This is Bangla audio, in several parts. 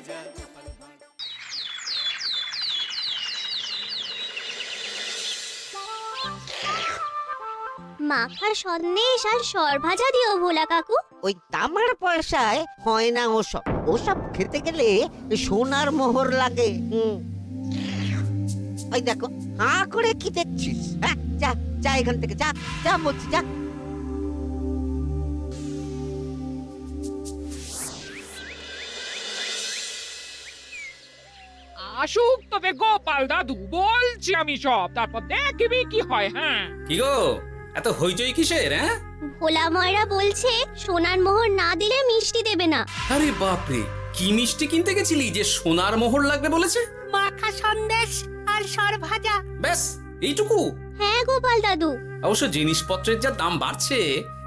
মাখা সন্দেশ আর সরভাজা দিও ভোলা কাকু। ওই তামার পয়সায় হয় না ওসব। ওসব খেতে গেলে সোনার মোহর লাগে। ওই দেখো, হাঁ করে কি দেখছিস? হ্যাঁ, যা যা এখান থেকে, যা যা বলছি, যা। আসুক তবে গোপাল দাদু, বলছি আমি সব, তারপর দেখবি কি হয়। হ্যাঁ কি গো, এত হইচই কিসের? হ্যাঁ, ভোলা ময়রা বলছে সোনার মোহর না দিলে মিষ্টি দেবে না। আরে বাপরে, কি মিষ্টি কিনতে গেছিলি যে সোনার মোহর লাগবে বলেছে? মাখা সন্দেশ আর সরভাজা। ব্যাস এইটুকু? হ্যাঁ গোপাল দাদু। অবশ্য জিনিসপত্রের যা দাম বাড়ছে,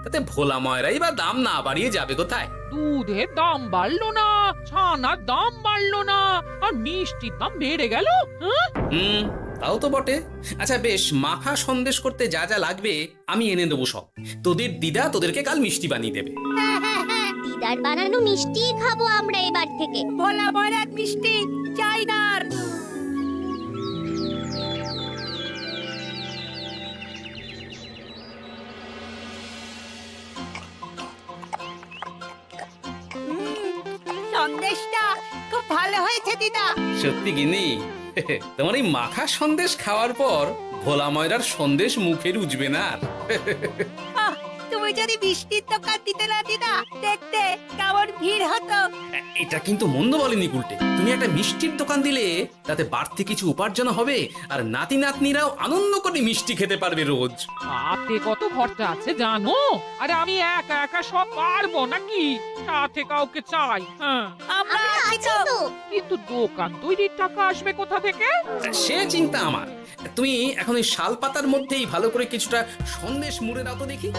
তাতে ভোলা ময়রাই বা দাম না বাড়িয়ে যাবে কোথায়? দুধের দাম বাড়লো না, ছানার দাম বাড়লো না, আর মিষ্টির দাম বেড়ে গেল। হুম, তাও তো বটে। আচ্ছা বেশ, মাখা সন্দেশ করতে যা যা লাগবে আমি এনে দেবো সব। তোদের দিদা তোদেরকে কাল মিষ্টি বানিয়ে দেবে। দিদার বানানো মিষ্টি খাবো আমরা এবার থেকে। ভোলা ময়রার মিষ্টি চাই না আর। সন্দেশটা খুব ভালো হয়েছে দিদা। সত্যি গিনি, তোমার এই মাখা সন্দেশ খাওয়ার পর ভোলা ময়রার সন্দেশ মুখে রুজবে না আর। আহ, তুমি যদি মিষ্টির দোকান দিতে না দিদা, দেখতে কেমন ভিড় হতো। এটা কিন্তু মন্দ বলেনি গুলটে। তুমি একটা মিষ্টির দোকান দিলে তাতে বাড়তি কিছু উপার্জন হবে, আর নাতি নাতনিরাও আনন্দ করে মিষ্টি খেতে পারবে রোজ। হাতে কত খরচা আছে জানো? আরে আমি একা একা সব পারবো নাকি? সাথে কাউকে চাই। হ্যাঁ, আমরা আমরা আছি আছি তো। তো। কিন্তু দোকান তৈরির টাকা আসবে কোথা থেকে? সে চিন্তা আমার। তুমি এখন এই শাল পাতার মধ্যেই ভালো করে কিছুটা সন্দেশ মুড়ে দাও তো দেখি।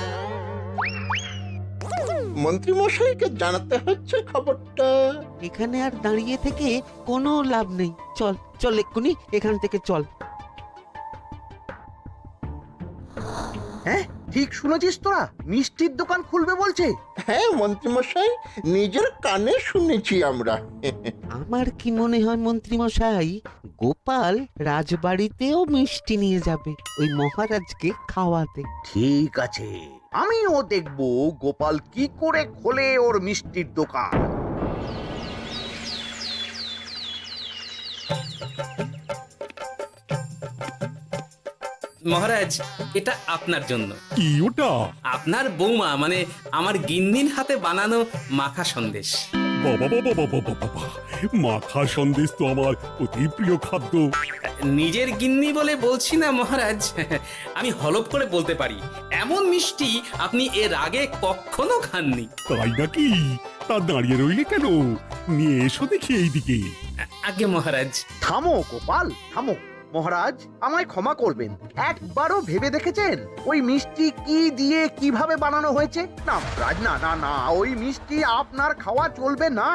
মন্ত্রী মশাইকে জানাতে হচ্ছে খবরটা। এখানে আর দাঁড়িয়ে থেকে কোনো লাভ নেই। চল চল, এক্ষুনি এখান থেকে চল। হ্যাঁ, ঠিক শুনেছিস তোরা? মিষ্টির দোকান খুলবে বলছে। হ্যাঁ মন্ত্রী মশাই, নিজের কানে শুনেছি আমরা। আমার কি মনে হয় মন্ত্রী মশাই, গোপাল রাজবাড়িতেও মিষ্টি নিয়ে যাবে ওই মহারাজকে খাওয়াতে। ঠিক আছে, আমিও দেখবো গোপাল কি করে খোলে ওর মিষ্টির দোকান। মহারাজ, এটা আপনার জন্য। কি ওটা? আপনার বৌমা মানে আমার গিন্নির হাতে বানানো মাখা সন্দেশ। বাবা বাবা বাবা বাবা, মাখা সন্দেশ তো আমার অতি প্রিয় খাদ্য। নিজের গিন্নি বলে বলছি না মহারাজ, আমি হলপ করে বলতে পারি এমন মিষ্টি আপনি এর আগে কখনো খাননি। তাই নাকি? তা দাঁড়িয়ে রইলে কেন? নিয়ে এসো দেখি এইদিকে। আগে মহারাজ। থামো গোপাল, থামো। মহারাজ, আমায় ক্ষমা করবেন, একবারও ভেবে দেখেছেন ওই মিষ্টি কি দিয়ে কিভাবে বানানো হয়েছে? না মহারাজ, না না না, ওই মিষ্টি আপনার খাওয়া চলবে না।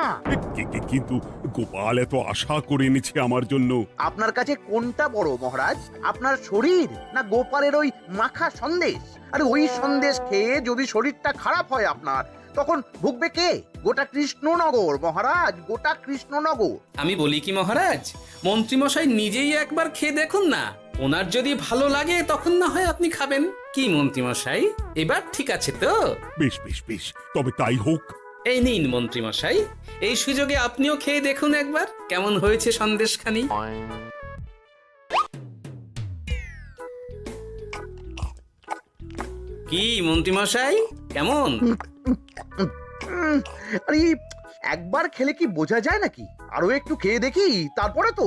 কিন্তু গোপাল এত আশা করে এনেছে আমার জন্য। আপনার কাছে কোনটা বড় মহারাজ, আপনার শরীর না গোপালের ওই মাখা সন্দেশ? আর ওই সন্দেশ খেয়ে যদি শরীরটা খারাপ হয় আপনার, তখন ভুগবে কে? গোটা কৃষ্ণনগর মহারাজ, গোটা কৃষ্ণনগর। আমি বলি কি মহারাজ, মন্ত্রীমশাই নিজেই একবার খেয়ে দেখুন না। ওনার যদি ভালো লাগে তখন না হয় আপনি খাবেন। কি মন্ত্রীমশাই, এবার ঠিক আছে তো? বেশ বেশ বেশ, তবে তাই হোক। এই নিন মন্ত্রীমশাই, এই সুযোগে আপনিও খেয়ে দেখুন একবার কেমন হয়েছে সন্দেশখানি। কি মন্ত্রীমশাই, কেমন? আরে একবার খেলে কি বোঝা যায় নাকি? আরো একটু খেয়ে দেখি তারপরে তো।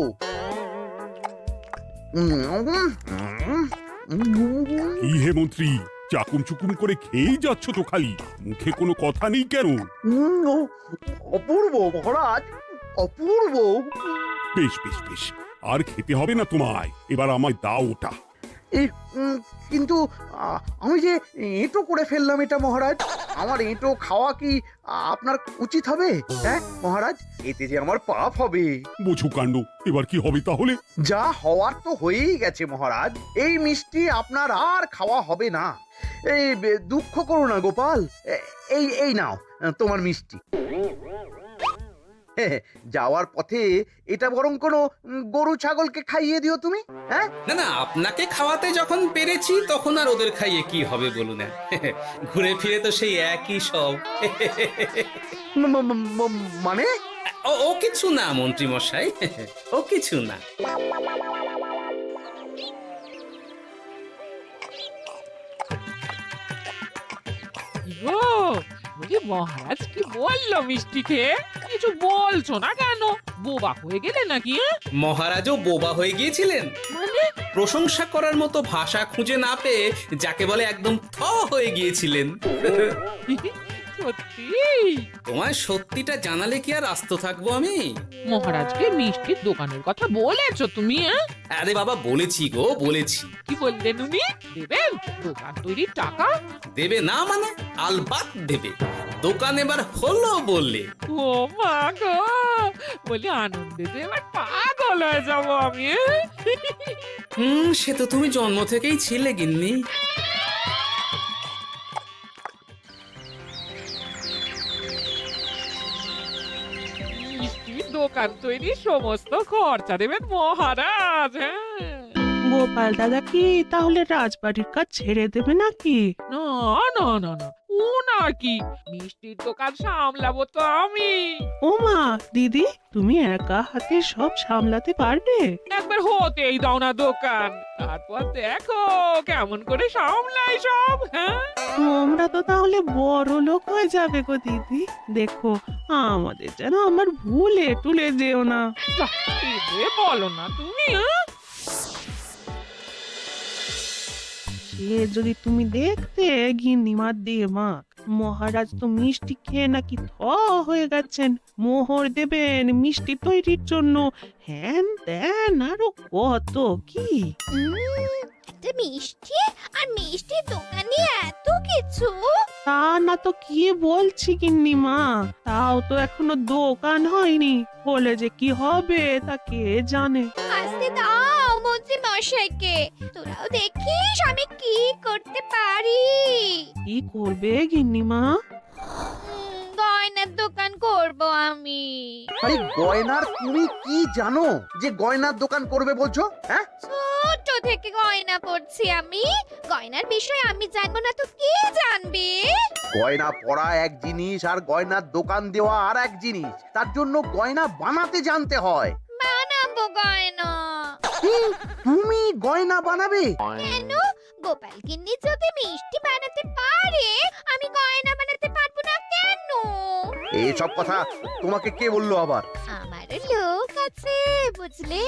কি হে মন্ত্রী, চাকুম চুকুম করে খেয়েই যাচ্ছ তো খালি, মুখে কোনো কথা নেই কেন? অপূর্ব মহারাজ, অপূর্ব। বেশ বেশ বেশ, আর খেতে হবে না তোমায়, এবার আমায় দাও ওটা। কিন্তু আমি যে এঁটো করে ফেললাম এটা মহারাজ, আমার এঁটো খাওয়া কি আপনার উচিত হবে? হ্যাঁ মহারাজ, এতে যে আমার পাপ হবে। বোঝো কাণ্ড, এবার কি হবে তাহলে? যা হওয়ার তো হয়েই গেছে মহারাজ, এই মিষ্টি আপনার আর খাওয়া হবে না। এই দুঃখ করো না গোপাল, এই এই নাও তোমার মিষ্টি। যাওয়ার পথে এটা বরং কোনো গরু ছাগলকে খাইয়ে দিও তুমি। হ্যাঁ, না না, আপনাকে খাওয়াতে যখন পেরেছি তখন আর ওদের খাইয়ে কি হবে বলুন না। ঘুরে ফিরে তো সেই একই সব। মানে ও কিছু না মন্ত্রী মশাই, ও কিছু না। গো, বলি মহারাজ কি বললো মিষ্টি খেয়ে? কিছু বলছো না কেন? বোবা হয়ে গেলে নাকি? মহারাজও বোবা হয়ে গিয়েছিলেন? মানে প্রশংসা করার মতো ভাষা খুঁজে না পেয়ে যাকে বলে একদম থ হয়ে গিয়েছিলেন। সত্যি? তোমায় সত্যিটা জানালে কি আর আস্ত থাকবো আমি? মহারাজকে মিষ্টির দোকানের কথা বলেছো তুমি? আরে বাবা, বলেছি গো, বলেছি। কি বললেন উনি? দেবেন দোকান তৈরির টাকা? দেবে না মানে? আলবাত দেবে। দোকান এবার হলো বললে। ও মা গো, বলি আনন্দে যে এবার পাগল হয়ে যাবো আমি। সে তো তুমি জন্ম থেকেই ছিলে গিন্নি। মিষ্টির দোকান তৈরির সমস্ত খরচা দেবেন মহারাজ। হ্যাঁ, গোপাল দাদা কি তাহলে রাজবাড়ির কাজ ছেড়ে দেবে নাকি? না না না না, ও নাকি, মিষ্টির দোকান সামলাবো তো আমি। ওমা দিদি, তুমি একা হাতে সব সামলাতে পারবে? একবার হতেই দাও না দোকান, তারপর দেখো কেমন করে সামলাই সব। হ্যাঁ, তোমরা তো তাহলে বড় লোক হয়ে যাবে গো দিদি। দেখো আমাদের যেন আমার ভুলে টুলে যেও না। যা, এ বলো না তুমি। হ্যাঁ? সে যদি তুমি দেখতে গিন্নিমার দিয়ে মাক, মহারাজ তো মিষ্টি খেয়ে নাকি থ হয়ে গেছেন। মোহর দেবেন মিষ্টি তৈরির জন্য, হ্যান ত্যান আরো কত কি। একটা মিষ্টি আর মিষ্টির দোকানে এত কিছু। তা না তো কি বলছি গিন্নিমা, তাও তো এখনো দোকান হয়নি, বলে যে কি হবে তা কে জানে। আসতে দাও মন্ত্রী মশাইকে, তোরাও দেখিস আমি কি করতে পারি। কি করবে গিন্নিমা? গয়নার দোকান করব আমি। আরে গয়নার তুমি কি জানো যে গয়নার দোকান করবে বলছো? হ্যাঁ, ছোট থেকে গয়না পড়ছি আমি, গয়নার বিষয়ে আমি জানবো না তো কে জানবে? গয়না পরা এক জিনিস আর গয়নার দোকান দেওয়া আর এক জিনিস। তার জন্য গয়না বানাতে জানতে হয়। বানাবো গয়না। তুমি গয়না বানাবে? কেন? গোপাল গিন্নি যদি মিষ্টি বানাতে পারে, আমি গয়না বানাতে পারবো না কেন? এইসব কথা তোমাকে কে বললো আবার? আমার লোক আছে বুঝলে,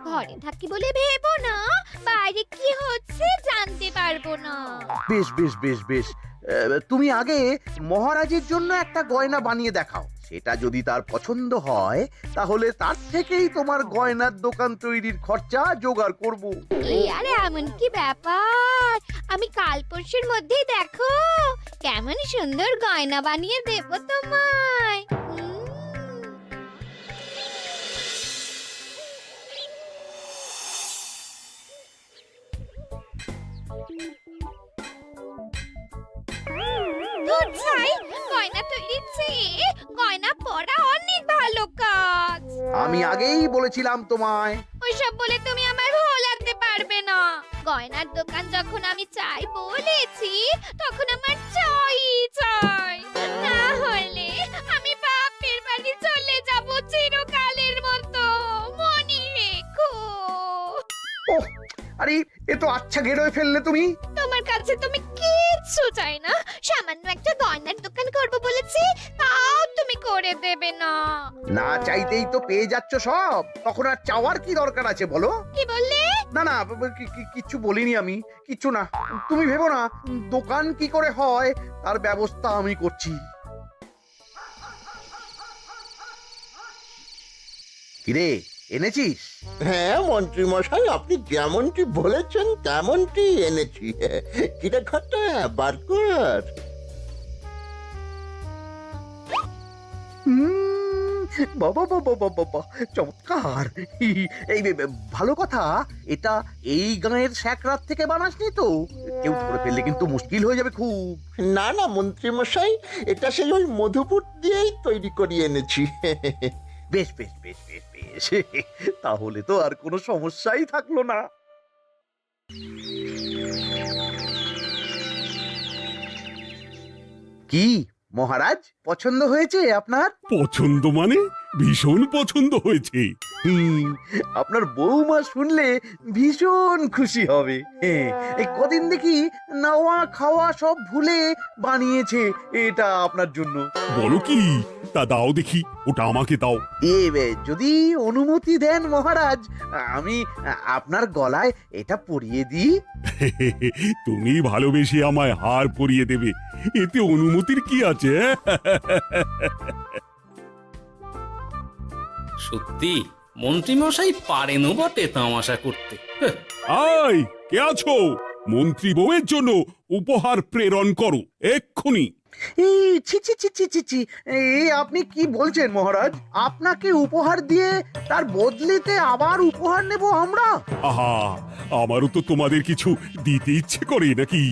ঘরে থাকি বলে ভেবো না, বাইরে কি হচ্ছে জানতে পারবো না। বেশ বেশ বেশ বেশ, তুমি আগে মহারাজের জন্য একটা গয়না বানিয়ে দেখাও। সেটা যদি তার পছন্দ হয় তাহলে তার থেকেই তোমার গয়নার দোকান তৈরির খরচা জোগাড় করব। এই আরে এমন কি ব্যাপার, আমি কাল পরশুর মধ্যেই দেখো কেমন সুন্দর গয়না বানিয়ে দেব তোমায়। দুধ ছাই, গয়না তৈরির চেয়ে গয়না পরা অনেক ভালো কাজ। আমি আগেই বলেছিলাম তোমায়। ওইসব বলে তুমি আমার ভোলাতে পারবে না। গয়নার দোকান যখন আমি চাই বলেছি, তখন আমার চাই চাই, না হলে আমি বাপের বাড়ি চলে যাব চিরকালের মতো, মনে রেখো। ওহ, আরে এ তো আচ্ছা গেড়ে ফেললে তুমি। তোমার কাছে তুমি কিচ্ছু চাই না, সামান্য একটা গয়নার দোকান করব বলেছি, তাও তুমি করে দেবে না। না চাইতেই তো পেয়ে যাচ্ছ সব, তখন আর চাওয়ার কি দরকার আছে বলো? কি বললে? না না, কিচ্ছু বলিনি আমি, কিচ্ছু না। তুমি ভেবো না, দোকান কি করে হয় তার ব্যবস্থা আমি করছি। কিরে, এনেছিস? হ্যাঁ মন্ত্রী মশাই, আপনি যেমনটি বলেছেন তেমনটি এনেছি। কিরে ঘটা, বার কর। বাবা বাবা বাবা বাবা, চমৎকার। এই ভালো কথা, এটা এই গাঁয়ের স্যাকরাত থেকে বানাসনি তো? কেউ ধরে ফেললে কিন্তু মুশকিল হয়ে যাবে খুব। না না মন্ত্রী মশাই, এটা সেই ওই মধুপুর দিয়েই তৈরি করিয়ে এনেছি। বেশ বেশ বেশ বেশ বেশ, তাহলে তো আর কোনো সমস্যাই থাকলো না। কি মহারাজ, পছন্দ হয়েছে আপনার? পছন্দ মানে ভীষণ পছন্দ হয়েছে। আপনার বৌমা শুনলে ভীষণ খুশি হবে। এই কদিন দেখি নাওয়া খাওয়া সব ভুলে বানিয়েছে এটা আপনার জন্য। বলো কি, তা দাও দেখি, ওটা আমাকে দাও। যদি অনুমতি দেন মহারাজ, আমি আপনার গলায় এটা পরিয়ে দিই। তুমি ভালোবেসে আমায় হার পরিয়ে দেবে, এতে অনুমতির কি আছে? সত্যি মন্ত্রীমশাই পারেনও বটে তামাশা করতে। হ্যাঁ, আয়, কে আছো? মন্ত্রী বউয়ের জন্য উপহার প্রেরণ করো এক্ষুনি। এই ছি ছি ছি ছি ছি ছি, এই আপনি কি বলছেন মহারাজ? আপনাকে উপহার দিয়ে তার বদলেতে আবার উপহার নেব আমরা? আহা, আমারও তো তোমাদের কিছু দিতে ইচ্ছে করে নাকি?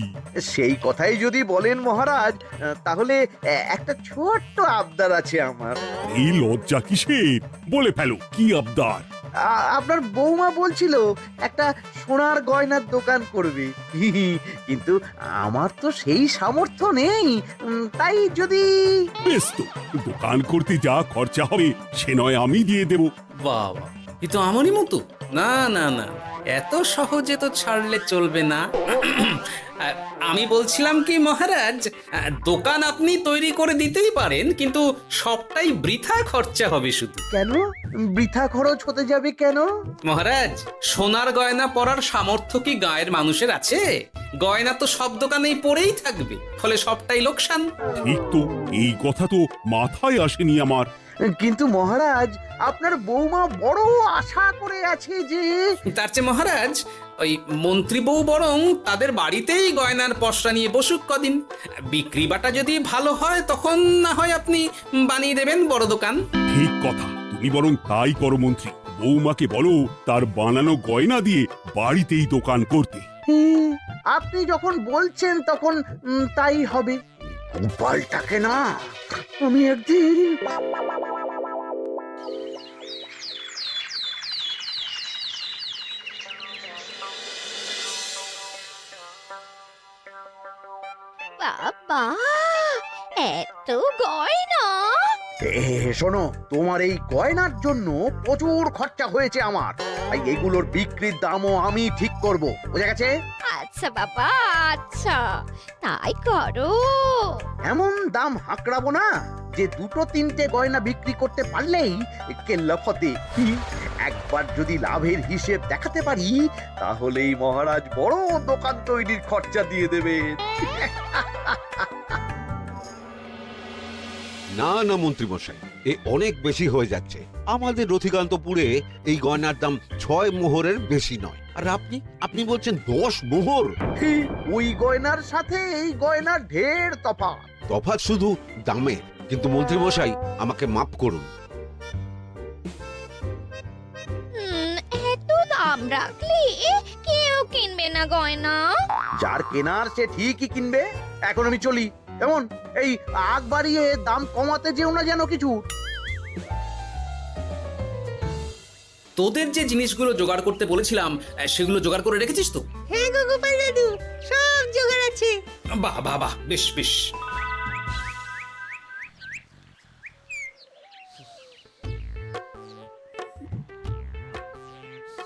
সেই কথাই যদি বলেন মহারাজ, তাহলে একটা ছোট্ট আবদার আছে আমার। এই লজ্জা কিসের? বলে ফেলো, কি আবদার? আপনার বৌমা বলছিল একটা সোনার গয়নার দোকান করবে, কিন্তু আমার তো সেই সামর্থ্য নেই। তাই যদি... বেশ তো, দোকান করতে যা খরচা হবে সে নয় আমি দিয়ে দেব। বাবা, এ তো আমারই মতো। না না না, এত সহজে তো ছাড়লে চলবে না। আর আমি বলছিলাম কি মহারাজ, দোকান আপনি তৈরি করে দিতেই পারেন, কিন্তু সবটাই বৃথা খরচা হবে শুধু। কেন বৃথা খরচ হতে যাবে কেন? মহারাজ, সোনার গয়না পরার সামর্থ্য কি গায়ের মানুষের আছে? গয়না তো সব দোকানেই পড়েই থাকবে, ফলে সবটাই লোকসান। ঠিক তো, এই কথা তো মাথায় আসেনি আমার। কিন্তু মহারাজ, আপনার বৌমা বড় আশা করে আছে যে... তার চেয়ে মহারাজ, ওই মন্ত্রী বউ বরং তাদের বাড়িতেই গয়নার পসরা নিয়ে বসুক কদিন। বিক্রি বাটা যদি ভালো হয় তখন না হয় আপনি বানিয়ে দেবেন বড় দোকান। ঠিক কথা, তুমি বরং তাই করো মন্ত্রী। বৌমাকে বলো তার বানানো গয়না দিয়ে বাড়িতেই দোকান করতে। আপনি যখন বলছেন তখন তাই হবে। গোপালটাকে না আমি একদিন... বাবা, এত গয়না! শোনো, তোমার এই গয়নার জন্য প্রচুর খরচা হয়েছে আমার, তাই এগুলোর বিক্রির দামও আমি ঠিক করব, বুঝা গেছে? আচ্ছা বাবা, আচ্ছা, তাই করো। এমন দাম হাঁকড়াবো না যে দুটো তিনটে গয়না বিক্রি করতে পারলেই কেল্লা ফতে। একবার যদি লাভের হিসেব দেখাতে পারি, তাহলেই মহারাজ বড় দোকান তৈরির খরচা দিয়ে দেবেন। না না মন্ত্রী মশাই, এ অনেক বেশি হয়ে যাচ্ছে। আমাদের রথিকান্তপুরে এই গয়নার দাম 6 মোহরের বেশি নয়, আর আপনি বলছেন 10 মোহর? ওই গয়নার সাথে এই গয়নার ঢের তফাৎ। তফাৎ শুধু দামে। কিন্তু মন্ত্রী মশাই, আমাকে মাফ করুন। এত দাম রাখলে কেউ কিনবে না গয়না। যার কেনার সে ঠিকই কিনবে। এখন আমি চলি। কেমন, এই আগ বাড়িয়ে দাম কমাতে যেও না যেন কিছু। তোদের যে জিনিসগুলো জোগাড় করতে বলেছিলাম সেগুলো জোগাড় করে রেখেছিস তো? হ্যাঁ গো গোপাল দাদু, সব জোগাড় আছে। বাহ বাহ বাহ, বেশ বেশ।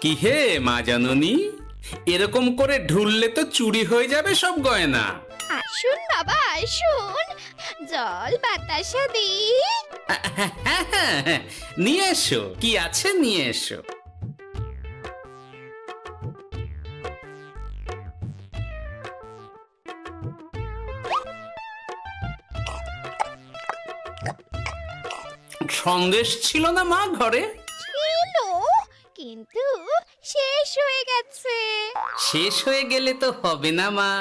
কি হে মা জাননী, এরকম করে ঢুললে তো চুরি হয়ে যাবে সব গয়না। আসুন বাবা, আসুন, জল বাতাসা দিই। নিয়ে এসো, কি আছে নিয়ে এসো। সন্দেশ ছিল না মা ঘরে? ছিল, কিন্তু শেষ হয়ে গেছে। শেষ হয়ে গেলে তো হবে না মা,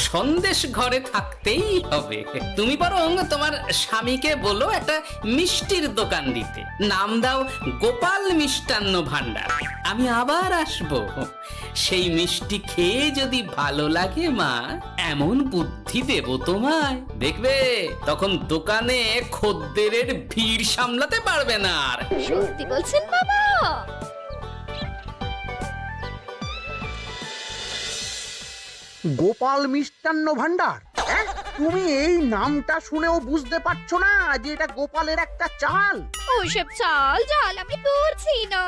সন্দেশ ঘরে থাকতেই হবে। তুমি বরং তোমার স্বামীকে বলো একটা মিষ্টির দোকান দিতে, নাম দাও গোপাল মিষ্টান্ন ভান্ডার। আমি আবার আসবো, সেই মিষ্টি খেয়ে যদি ভালো লাগে মা, এমন বুদ্ধি দেব তোমায়, দেখবে তখন দোকানে খদ্দেরের ভিড় সামলাতে পারবে না আর। সত্যি বলছেন বাবা? গোপাল মিষ্টান্ন ভান্ডার, হ্যাঁ? তুমি এই নামটা শুনেও বুঝতে পারছো না যে এটা গোপালের একটা চাল? ওইসব চাল ডাল আমি বুঝছি না।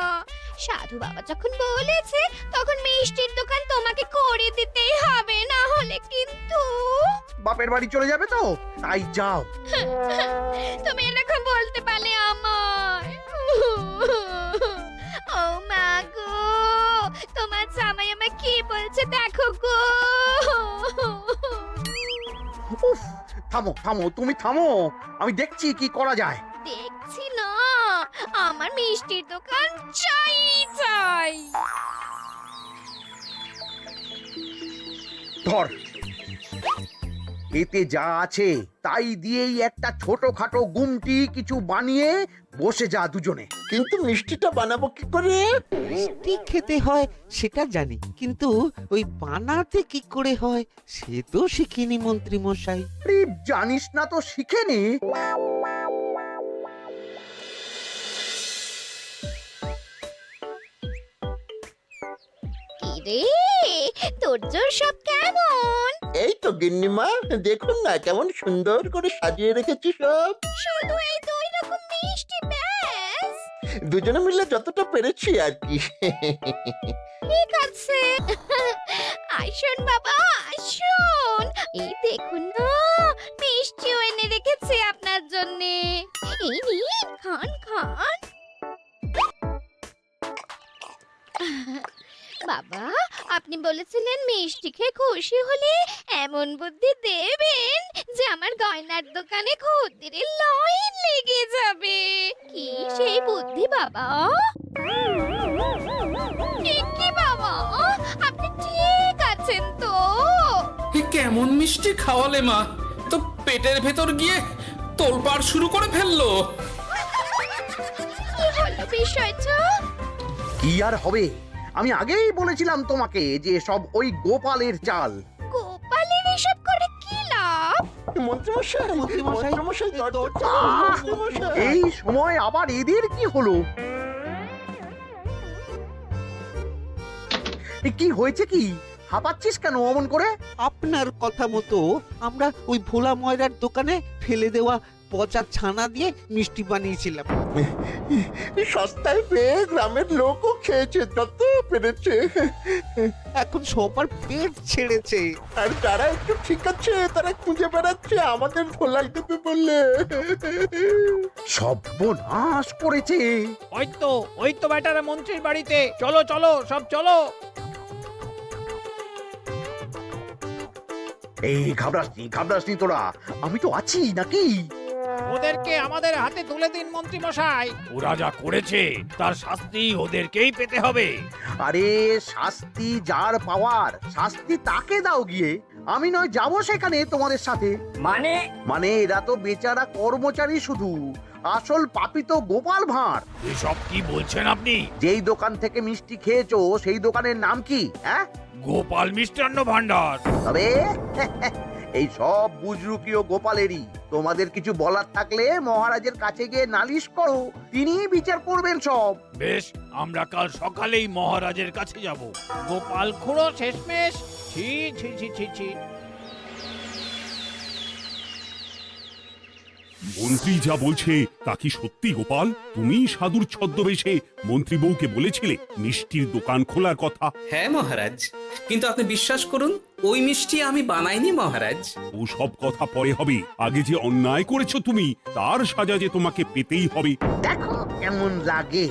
সাধু বাবা যখন বলেছে তখন মিষ্টির দোকান তোমাকে করে দিতেই হবে, না হলে কিন্তু বাপের বাড়ি চলে যাবে তো, তাই যাও। তুমি এরকম বলতে পারলে আমার। ও মা গো, তোমার জামাই আমায় কি বলছে দেখো গো। উফ, থামো থামো, তুমি থামো, আমি দেখছি কি করা যায়। দেখছি না, আমার মিষ্টির দোকান চাই চাই। ধর, এতে যা আছে তাই দিয়েই একটা ছোটখাটো গুমটি কিছু বানিয়ে বসে যা দুজনে। কিন্তু মিষ্টিটা বানাবো কি করে? মিষ্টি খেতে হয় সেটা জানি, কিন্তু ওই বানাতে কি করে হয় সে তো শিখিনি মন্ত্রী মশাই। আরে, জানিস না তো শিখে নে। কি রে, তোর জোর সব কেমন? এই তো গিন্নিমা, দেখুন না কেমন সুন্দর করে সাজিয়ে রেখেছি সব। শুধু এই দুই রকম মিষ্টি ব্যাস? দুজনে মিলে যতটা পেরেছি আর কি। ঠিক আছে, আসুন বাবা আসুন, এই দেখুন না মিষ্টিও এনে রেখেছি আপনার জন্যে। এই নিন, খান খান। বাবা, আপনি বলেছিলেন মিষ্টি খেয়ে খুশি হলে এমন বুদ্ধি দেবেন যে আমার গয়নার দোকানে খদ্দেরের লাইন লেগে যাবে। কি সেই বুদ্ধি বাবা? কি বাবা, আপনি ঠিক আছেন তো? এ কেমন মিষ্টি খাওয়ালে মা, তো পেটের ভেতর গিয়ে তোলপাড় শুরু করে ফেললো। কি হলো বিষয়টা? কি আর হবে, আমি আগেই বলেছিলাম তোমাকে যে সব ওই গোপালের চাল। গোপালের এসব করে কি লাভ? মন্ত্রীমশাই, মন্ত্রীমশাই, মন্ত্রীমশাই, দরজা মন্ত্রীমশাই। এই সময় আবার এদের কি হলো? এ কি হয়েছে কি? হাঁপাচ্ছিস কেন অমন করে? আপনার কথা মতো আমরা ওই ভোলা ময়রার দোকানে ফেলে দেওয়া পচা ছানা দিয়ে মিষ্টি বানিয়েছিলাম। সস্তায় পেয়ে গ্রামের লোকও খেয়েছে যত পেরেছে। এখন সবার পেট ছেড়েছে। আর যারা একটু ঠিক আছে তারা খুঁজে বেড়াচ্ছে আমাদের ভোলাই দেবে বললে। সর্বনাশ করেছে। ওই তো বেটারা মন্ত্রীর বাড়িতে, চলো চলো সব চলো। এই ঘাবড়াসনি তোরা, আমি তো আছি নাকি? ওদেরকে আমাদের হাতে তুলে দিন মন্ত্রী মশাই। ওরা যা করেছে তার শাস্তি ওদেরকেই পেতে হবে। আরে শাস্তি যার পাওয়ার, শাস্তি তাকে দাও গিয়ে। আমি নয় যাবো সেখানে তোমাদের সাথে। মানে এরা তো বেচারা কর্মচারী শুধু, আসল পাপী তো গোপাল ভাঁড়। এসব কি বলছেন আপনি? যেই দোকান থেকে মিষ্টি খেয়েছো সেই দোকানের নাম কি? হ্যাঁ, গোপাল মিষ্টান্ন ভান্ডার। তবে এই সব বুজরুকিও গোপালেরই। তোমাদের কিছু বলার থাকলে মহারাজের কাছে গিয়ে নালিশ করো, তিনিই বিচার করবেন সব। বেশ, আমরা কাল সকালেই মহারাজের কাছে যাব। গোপাল খুড়ো শেষমেশ। ছি ছি ছি ছি ছি। মন্ত্রী যা বলছে তা কি সত্যি গোপাল? তুমি সাধুর ছদ্মবেশে মন্ত্রী বউকে বলেছিলে মিষ্টির দোকান খোলার কথা? হ্যাঁ মহারাজ, কিন্তু আপনি বিশ্বাস করুন ওই মিষ্টি আমি বানাইনি মহারাজ। ও সব কথা পরে হবে, আগে যে অন্যায় করেছো তুমি তার সাজা যে তোমাকে পেতেই হবে। দেখো কেমন লাগে।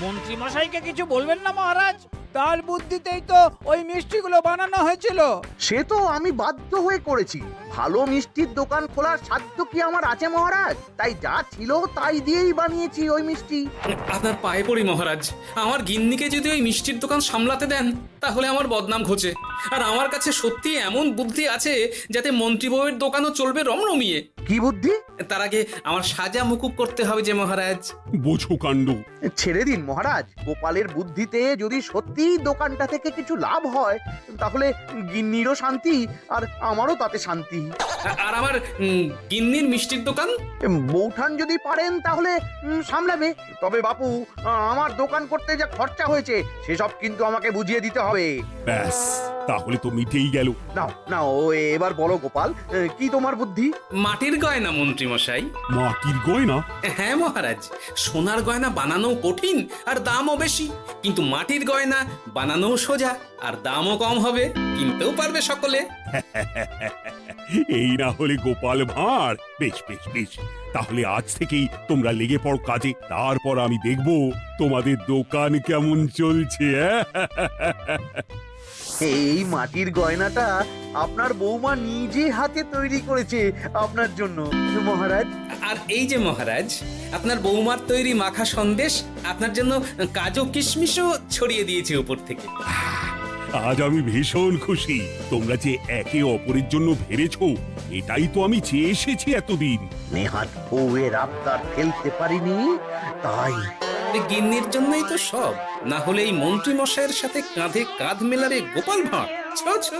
মন্ত্রী মশাইকে কিছু বলবেন না মহারাজ? তার বুদ্ধিতেই তো ওই মিষ্টিগুলো বানানো হয়েছিল। সে তো আমি বাধ্য হয়ে করেছি। ভালো মিষ্টির দোকান খোলার সাধ্য কি আমার আছে মহারাজ? তাই যা ছিল তাই দিয়েই বানিয়েছি ওই মিষ্টি। আপনার পায়ে পড়ি মহারাজ, আমার গিন্নিকে যদি ওই মিষ্টির দোকান সামলাতে দেন তাহলে আমার বদনাম ঘোচে। আর আমার কাছে সত্যি এমন বুদ্ধি আছে যাতে মন্ত্রী বউয়ের দোকানও চলবে রমরমিয়ে। কি বুদ্ধি? তার আগে আমার সাজা মুকুব করতে হবে যে মহারাজ। বোঝো কাণ্ড। ছেড়ে দিন মহারাজ, গোপালের বুদ্ধিতে যদি সত্যি দোকানটা থেকে কিছু লাভ হয় তাহলে গিন্নিরও শান্তি আর আমারও তাতে শান্তি। আর আমার গিন্নির মিষ্টির দোকান? বৌঠান যদি পারেন তাহলে সামলাবে। তবে বাপু, আমার দোকান করতে যা খরচা হয়েছে সেসব কিন্তু আমাকে বুঝিয়ে দিতে হবে। ব্যাস, তাহলে তো মিটেই গেল। নাও নাও, এবার বলো গোপাল, কি তোমার বুদ্ধি? মাটির গয়না মন্ত্রী মশাই। মাটির গয়না? হ্যাঁ মহারাজ, সোনার গয়না বানানো কঠিন আর দামও বেশি, কিন্তু মাটির গয়না বানানো সোজা আর দামও কম হবে, কিনতেও পারবে সকলে। এই না হলে গোপাল ভাঁড়। বেশ বেশ বেশ, তাহলে আজ থেকেই তোমরা লেগে পড়ো কাজে, তারপর আমি দেখব তোমাদের দোকান কেমন চলছে। এই মাটির গয়নাটা আপনার বৌমা নিজে হাতে তৈরি করেছে আপনার জন্য মহারাজ। আর এই যে মহারাজ, আপনার বৌমার তৈরি মাখা সন্দেশ আপনার জন্য কাজু কিশমিশও ছড়িয়ে দিয়েছে উপর থেকে। আজ আমি ভীষণ খুশি। তোমরা যে একে অপরের জন্য ভেবেছো, এটাই তো আমি চেয়ে এসেছি এতদিন। নেহাত বউয়ের আবদার ফেলতে পারিনি, তাই গিন্নির জন্যই তো সব, না হলে এই মন্ত্রী মশাইয়ের সাথে কাঁধে কাঁধ মেলারে গোপাল ভাঁড়। ছো ছো।